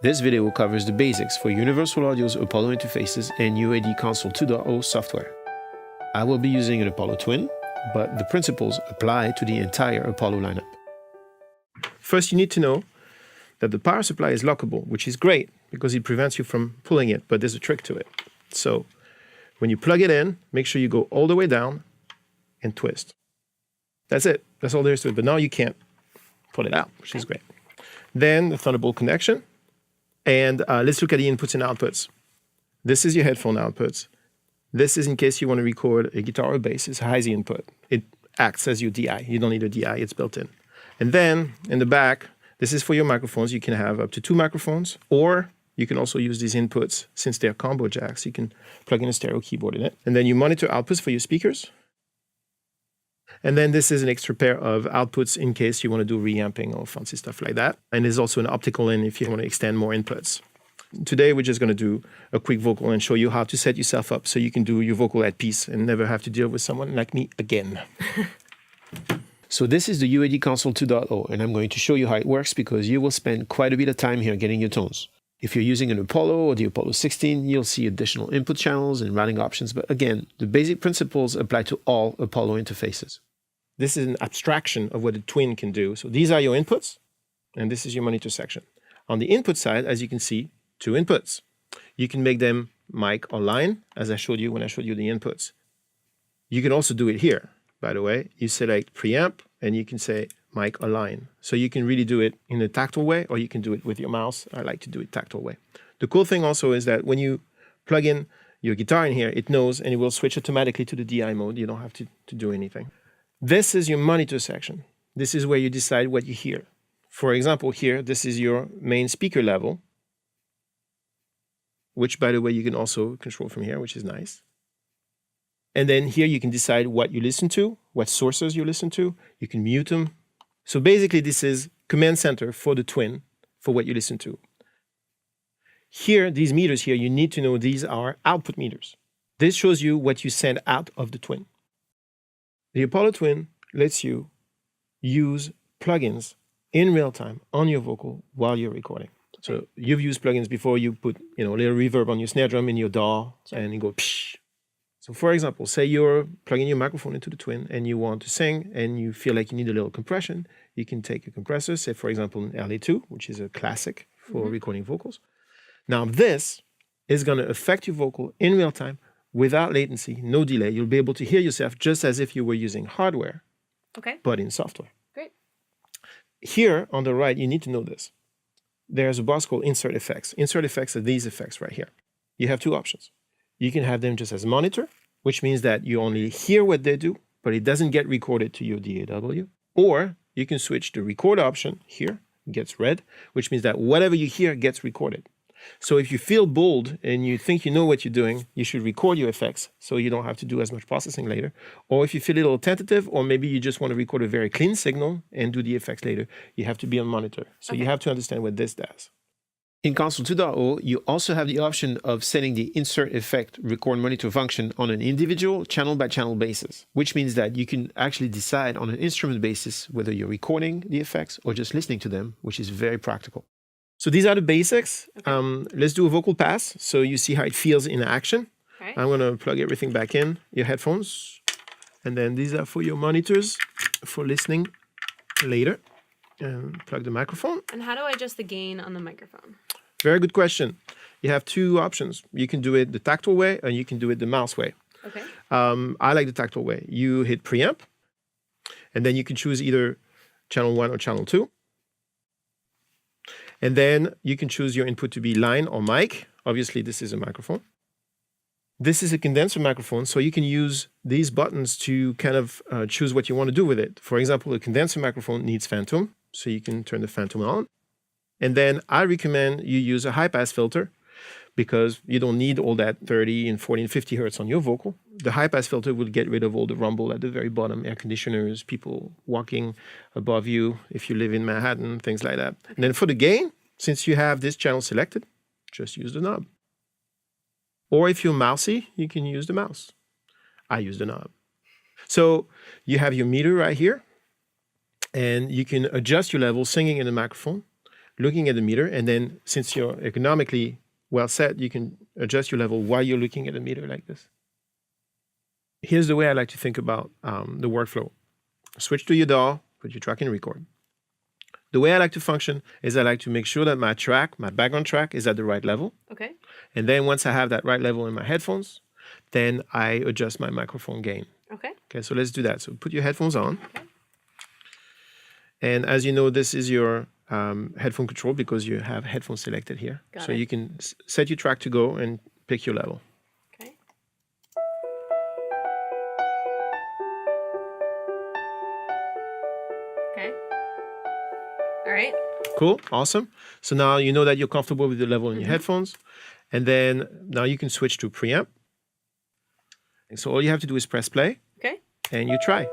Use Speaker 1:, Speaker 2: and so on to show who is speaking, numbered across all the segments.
Speaker 1: This video covers the basics for Universal Audio's Apollo interfaces and UAD Console 2.0 software. I will be using an Apollo Twin, but the principles apply to the entire Apollo lineup. First, you need to know that the power supply is lockable, which is great because it prevents you from pulling it, but there's a trick to it. So when you plug it in, make sure you go all the way down and twist. That's it. That's all there is to it. But now you can't pull it out, which is great. Then the Thunderbolt connection. And let's look at the inputs and outputs. This is your headphone outputs. This is in case you want to record a guitar or bass. It's a HiSy input. It acts as your DI. You don't need a DI. It's built in. And then in the back, this is for your microphones. You can have up to 2 microphones, or you can also use these inputs since they're combo jacks. You can plug in a stereo keyboard in it. And then you monitor outputs for your speakers. And then this is an extra pair of outputs in case you want to do reamping or fancy stuff like that. And there's also an optical in if you want to extend more inputs. Today, we're just going to do a quick vocal and show you how to set yourself up so you can do your vocal at peace and never have to deal with someone like me again. So this is the UAD Console 2.0, and I'm going to show you how it works because you will spend quite a bit of time here getting your tones. If you're using an Apollo or the Apollo 16, you'll see additional input channels and routing options. But again, the basic principles apply to all Apollo interfaces. This is an abstraction of what a Twin can do. So these are your inputs, and this is your monitor section. On the input side, as you can see, 2 inputs. You can make them mic or line, as I showed you when I showed you the inputs. You can also do it here, by the way. You select preamp, and you can say mic or line. So you can really do it in a tactile way, or you can do it with your mouse. I like to do it tactile way. The cool thing also is that when you plug in your guitar in here, it knows, and it will switch automatically to the DI mode. You don't have to do anything. This is your monitor section. This is where you decide what you hear. For example, here, this is your main speaker level, which, by the way, you can also control from here, which is nice. And then here you can decide what you listen to, what sources you listen to. You can mute them. So basically, this is command center for the Twin for what you listen to. Here, these meters here, you need to know these are output meters. This shows you what you send out of the Twin. The Apollo Twin lets you use plugins in real time on your vocal while you're recording. So you've used plugins before. You put a little reverb on your snare drum in your DAW, and you go psh. So for example, say you're plugging your microphone into the Twin and you want to sing and you feel like you need a little compression. You can take a compressor, say for example an LA2, which is a classic for recording vocals. Now this is going to affect your vocal in real time without latency, no delay. You'll be able to hear yourself just as if you were using hardware, but in software.
Speaker 2: Great.
Speaker 1: Here on the right, you need to know this. There's a box called Insert Effects. Insert Effects are these effects right here. You have 2 options. You can have them just as monitor, which means that you only hear what they do, but it doesn't get recorded to your DAW. Or you can switch the record option here, gets red, which means that whatever you hear gets recorded. So if you feel bold and you think you know what you're doing, you should record your effects so you don't have to do as much processing later. Or if you feel a little tentative, or maybe you just want to record a very clean signal and do the effects later, you have to be on monitor. So you have to understand what this does. In Console 2.0, you also have the option of setting the Insert Effect Record Monitor function on an individual channel-by-channel basis, which means that you can actually decide on an instrument basis whether you're recording the effects or just listening to them, which is very practical. So these are the basics. Let's do a vocal pass so you see how it feels in action.
Speaker 2: Right.
Speaker 1: I'm going to plug everything back in, your headphones. And then these are for your monitors for listening later. And plug the microphone.
Speaker 2: And how do I adjust the gain on the microphone?
Speaker 1: Very good question. You have 2 options. You can do it the tactile way and you can do it the mouse way.
Speaker 2: Okay.
Speaker 1: I like the tactile way. You hit preamp and then you can choose either channel 1 or channel 2. And then you can choose your input to be line or mic. Obviously, this is a microphone. This is a condenser microphone, so you can use these buttons to kind of choose what you want to do with it. For example, a condenser microphone needs phantom, so you can turn the phantom on. And then I recommend you use a high-pass filter because you don't need all that 30 and 40 and 50 hertz on your vocal. The high-pass filter will get rid of all the rumble at the very bottom, air conditioners, people walking above you if you live in Manhattan, things like that. And then for the gain, since you have this channel selected, just use the knob. Or if you're mousy, you can use the mouse. I use the knob. So you have your meter right here, and you can adjust your level singing in the microphone. looking at the meter, and then since you're economically well set, you can adjust your level while you're looking at the meter like this. Here's the way I like to think about the workflow. Switch to your DAW, put your track in record. The way I like to function is I like to make sure that my background track is at the right level.
Speaker 2: Okay.
Speaker 1: And then once I have that right level in my headphones, then I adjust my microphone gain.
Speaker 2: Okay.
Speaker 1: Okay, so let's do that. So put your headphones on.
Speaker 2: Okay.
Speaker 1: And as you know, this is your headphone control because you have headphones selected here.
Speaker 2: Got
Speaker 1: so
Speaker 2: it.
Speaker 1: you can set your track to go and pick your level.
Speaker 2: Okay. Okay. All right.
Speaker 1: Cool, awesome. So now you know that you're comfortable with the level in your headphones. And then now you can switch to preamp. And so all you have to do is press play
Speaker 2: Okay.
Speaker 1: and you try.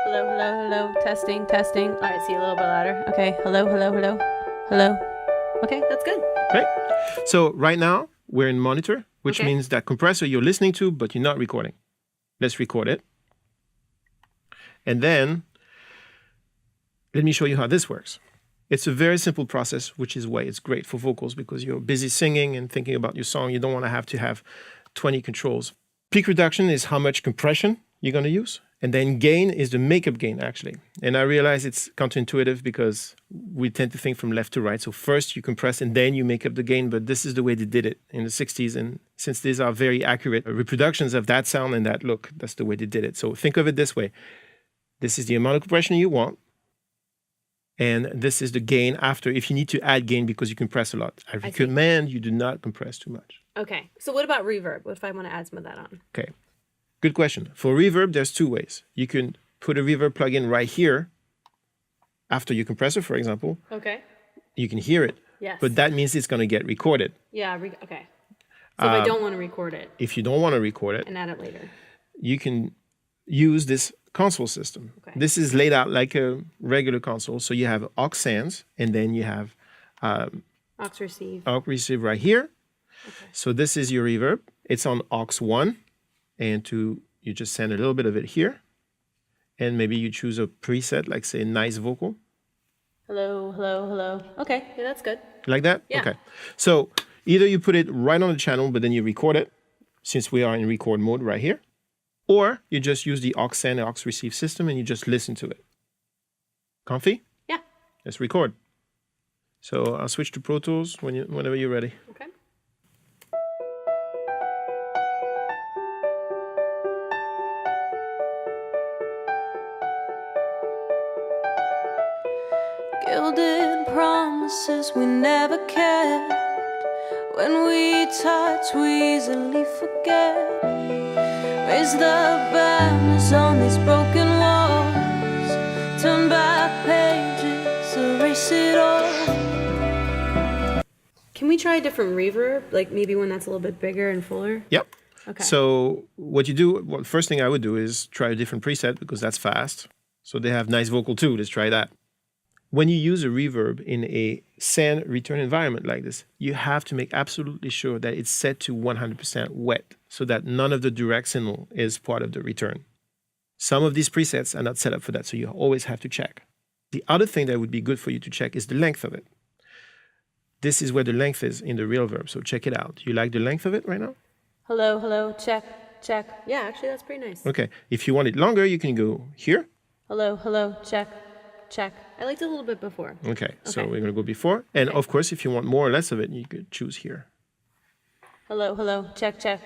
Speaker 2: Hello, hello, hello. Testing, testing. All right, see a little bit louder. Okay. Hello, hello, hello. Hello. Okay, that's good.
Speaker 1: Great. So right now we're in monitor, which
Speaker 2: Okay.
Speaker 1: means that compressor you're listening to, but you're not recording. Let's record it. And then let me show you how this works. It's a very simple process, which is why it's great for vocals because you're busy singing and thinking about your song. You don't want to have 20 controls. Peak reduction is how much compression you're going to use. And then gain is the makeup gain, actually. And I realize it's counterintuitive because we tend to think from left to right. So first you compress and then you make up the gain. But this is the way they did it in the 60s. And since these are very accurate reproductions of that sound and that look, that's the way they did it. So think of it this way. This is the amount of compression you want. And this is the gain after, if you need to add gain because you compress a lot. I recommend you do not compress too much.
Speaker 2: Okay. So what about reverb? What if I want to add some of that on?
Speaker 1: Okay, good question. For reverb, there's two ways. You can put a reverb plugin right here after your compressor, for example.
Speaker 2: Okay.
Speaker 1: You can hear it,
Speaker 2: Yes.
Speaker 1: but that means it's going to get recorded.
Speaker 2: Yeah. Okay. So if I don't want to record it
Speaker 1: If you don't want to record it,
Speaker 2: and add it later.
Speaker 1: you can use this console system.
Speaker 2: Okay.
Speaker 1: This is laid out like a regular console. So you have aux sans, and then you have
Speaker 2: Aux receive.
Speaker 1: aux receive right here. Okay. So this is your reverb. It's on aux 1, and you just send a little bit of it here, and maybe you choose a preset like say nice vocal.
Speaker 2: Hello, hello, hello. Okay. Yeah, that's good.
Speaker 1: Like that?
Speaker 2: Yeah.
Speaker 1: Okay. So either you put it right on the channel, but then you record it, since we are in record mode right here, or you just use the aux send, aux receive system, and you just listen to it. Comfy?
Speaker 2: Yeah.
Speaker 1: Let's record. So I'll switch to Pro Tools whenever you're ready.
Speaker 2: Okay.
Speaker 3: Gilded promises we never kept. When we touch, we easily forget. Raise the banners on these broken walls. Turn back pages, erase it all.
Speaker 2: Can we try a different reverb? Like maybe one that's a little bit bigger and fuller?
Speaker 1: Yep.
Speaker 2: Okay.
Speaker 1: So what you do, well, first thing I would do is try a different preset because that's fast. So they have nice vocal too. Let's try that. When you use a reverb in a send return environment like this, you have to make absolutely sure that it's set to 100% wet so that none of the direct signal is part of the return. Some of these presets are not set up for that, so you always have to check. The other thing that would be good for you to check is the length of it. This is where the length is in the reverb, so check it out. You like the length of it right now?
Speaker 3: Hello, hello, check, check.
Speaker 2: Yeah, actually that's pretty nice.
Speaker 1: Okay, if you want it longer, you can go here.
Speaker 3: Hello, hello, check, check.
Speaker 2: I liked it a little bit before.
Speaker 1: Okay, so
Speaker 2: Okay.
Speaker 1: we're going to go before. And of course, if you want more or less of it, you could choose here.
Speaker 3: Hello, hello, check, check.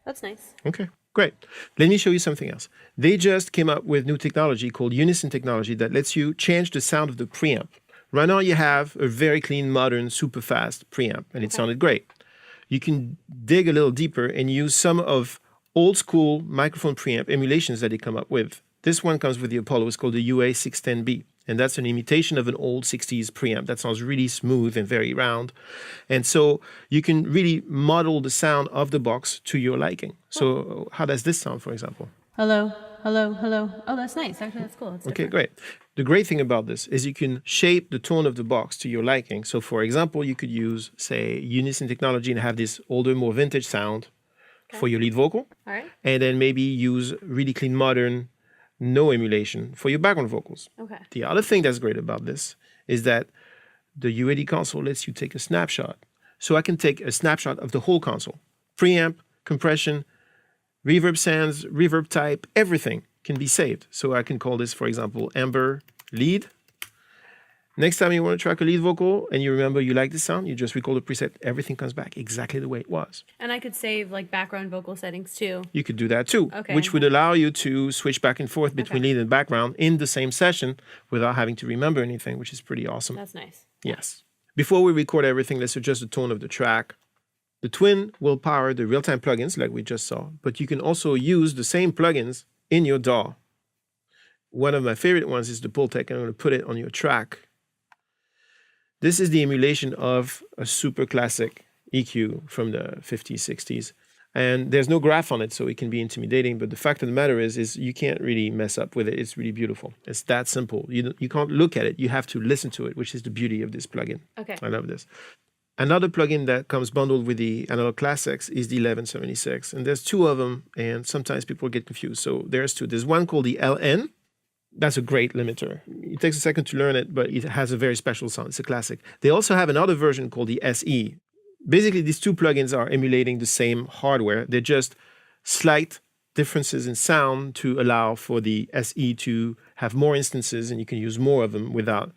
Speaker 2: That's nice.
Speaker 1: Okay, great. Let me show you something else. They just came up with new technology called Unison technology that lets you change the sound of the preamp. Right now you have a very clean, modern, super fast preamp, and it sounded great. You can dig a little deeper and use some of old school microphone preamp emulations that they come up with. This one comes with the Apollo. It's called the UA610B. And that's an imitation of an old 60s preamp that sounds really smooth and very round. And so you can really model the sound of the box to your liking. So how does this sound, for example?
Speaker 3: Hello, hello, hello.
Speaker 2: Oh, that's nice. Actually, that's cool. It's
Speaker 1: Okay,
Speaker 2: different.
Speaker 1: great. The great thing about this is you can shape the tone of the box to your liking. So for example, you could use, say, Unison technology and have this older, more vintage sound for your lead vocal.
Speaker 2: All right.
Speaker 1: And then maybe use really clean, modern, no emulation for your background vocals.
Speaker 2: Okay.
Speaker 1: The other thing that's great about this is that the UAD console lets you take a snapshot. So I can take a snapshot of the whole console. Preamp, compression, reverb sands, reverb type, everything can be saved. So I can call this, for example, Amber lead. Next time you want to track a lead vocal and you remember you like the sound, you just record the preset, everything comes back exactly the way it was.
Speaker 2: And I could save like background vocal settings too.
Speaker 1: You could do that too,
Speaker 2: Okay.
Speaker 1: which would allow you to switch back and forth between
Speaker 2: Okay.
Speaker 1: lead and background in the same session without having to remember anything, which is pretty awesome.
Speaker 2: That's nice.
Speaker 1: Yes. Before we record everything, let's adjust the tone of the track. The Twin will power the real-time plugins like we just saw, but you can also use the same plugins in your DAW. One of my favorite ones is the Pultec, and I'm going to put it on your track. This is the emulation of a super classic EQ from the 50s, 60s. And there's no graph on it, so it can be intimidating. But the fact of the matter is you can't really mess up with it. It's really beautiful. It's that simple. You can't look at it. You have to listen to it, which is the beauty of this plugin.
Speaker 2: Okay.
Speaker 1: I love this. Another plugin that comes bundled with the Analog Classics is the 1176. And there's two of them, and sometimes people get confused. So there's two. There's one called the LN. That's a great limiter. It takes a second to learn it, but it has a very special sound. It's a classic. They also have another version called the SE. Basically, these two plugins are emulating the same hardware. They're just slight differences in sound to allow for the SE to have more instances, and you can use more of them without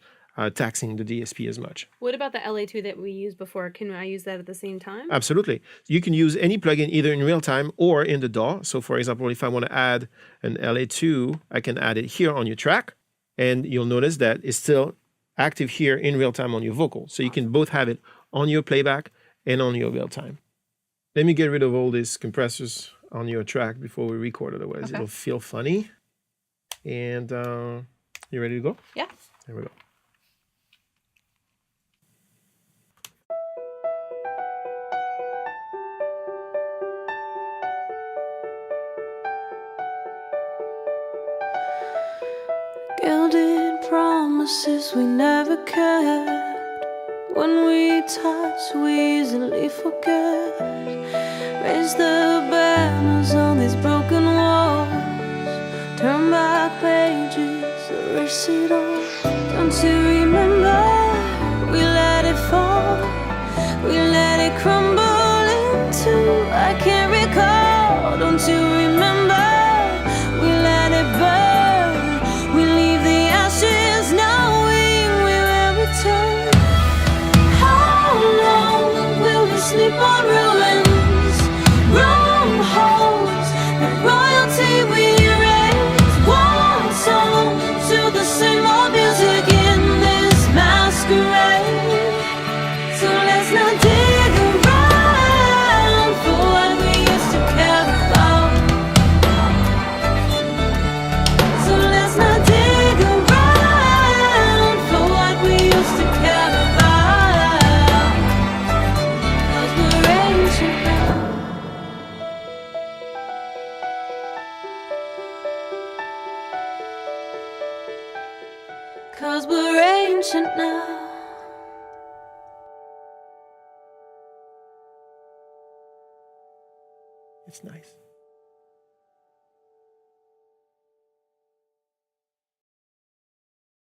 Speaker 1: taxing the DSP as much.
Speaker 2: What about the LA2 that we used before? Can I use that at the same time?
Speaker 1: Absolutely. You can use any plugin either in real time or in the DAW. So for example, if I want to add an LA2, I can add it here on your track, and you'll notice that it's still active here in real time on your vocal. So you can both have it on your playback and on your real time. Let me get rid of all these compressors on your track before we record, otherwise
Speaker 2: Okay.
Speaker 1: it'll feel funny. And you ready to go?
Speaker 2: Yeah.
Speaker 1: Here we go.
Speaker 3: Gilded promises we never kept. When we touch, we easily forget. Raise the banners on these broken walls. Turn back pages, erase it all. Don't you remember? We let it fall. We let it crumble into I can't recall. Don't you remember? We let it burn. We leave the ashes knowing we will return. How long will we sleep on ruins? Wrong holes, the royalty we raise. One song to the same old music in this masquerade. So let's not dig around for what we used to care about. So let's not dig around for what we used to care about. 'Cause we're ancient now. Cause we're ancient now.
Speaker 1: It's nice.